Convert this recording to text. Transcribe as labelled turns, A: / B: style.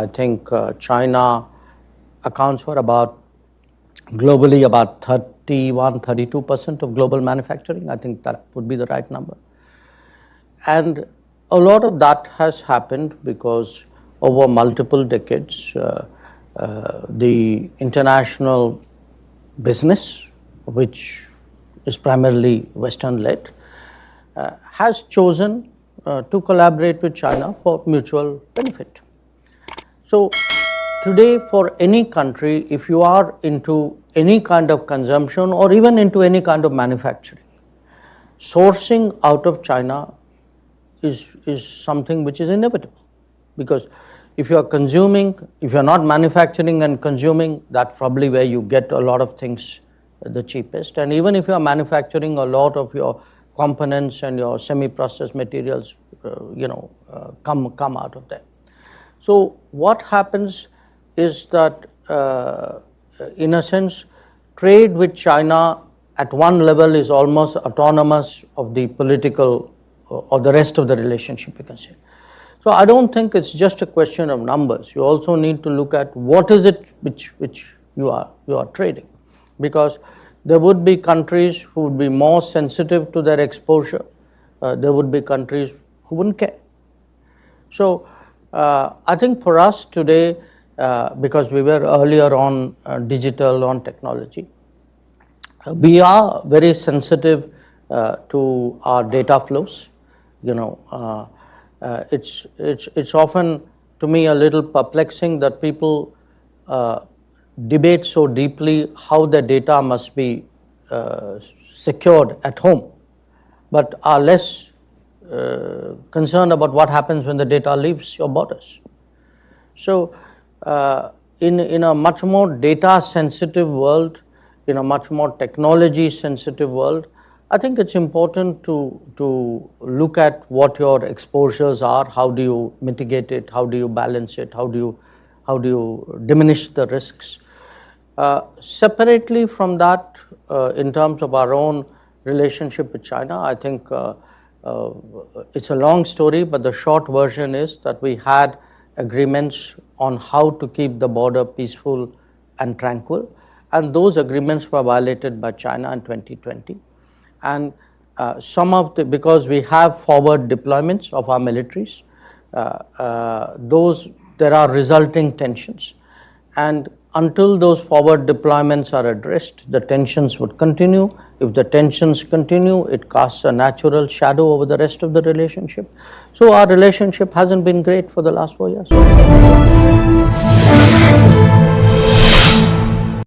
A: I think China accounts for globally about 32% of global manufacturing. I think that would be the right number. And a lot of that has happened because over multiple decades, the international business, which is primarily Western-led, has chosen to collaborate with China for mutual benefit. So today, for any country, if you are into any kind of consumption or even into any kind of manufacturing, sourcing out of China is something which is inevitable, because if you are consuming, if you are not manufacturing and consuming, that's probably where you get a lot of things the cheapest. And even if you are manufacturing, a lot of your components and your semi-processed materials, come out of there. So what happens is that, in a sense, trade with China at one level is almost autonomous of the political or the rest of the relationship, you can say. So I don't think it's just a question of numbers. You also need to look at what is it which you are trading, because there would be countries who would be more sensitive to their exposure. There would be countries who wouldn't care. So I think for us today, because we were earlier on digital, on technology, we are very sensitive to our data flows. It's often, to me, a little perplexing that people debate so deeply how the data must be secured at home, but are less concerned about what happens when the data leaves your borders. So in a much more data sensitive world, in a much more technology sensitive world, I think it's important to look at what your exposures are, how do you mitigate it, how do you balance it, how do you diminish the risks. Separately from that, in terms of our own relationship with China, I think it's a long story, but the short version is that we had agreements on how to keep the border peaceful and tranquil, and those agreements were violated by China in 2020. And because we have forward deployments of our militaries, there are resulting tensions. And until those forward deployments are addressed, the tensions would continue. If the tensions continue, it casts a natural shadow over the rest of the relationship. So our relationship hasn't been great for the last 4 years.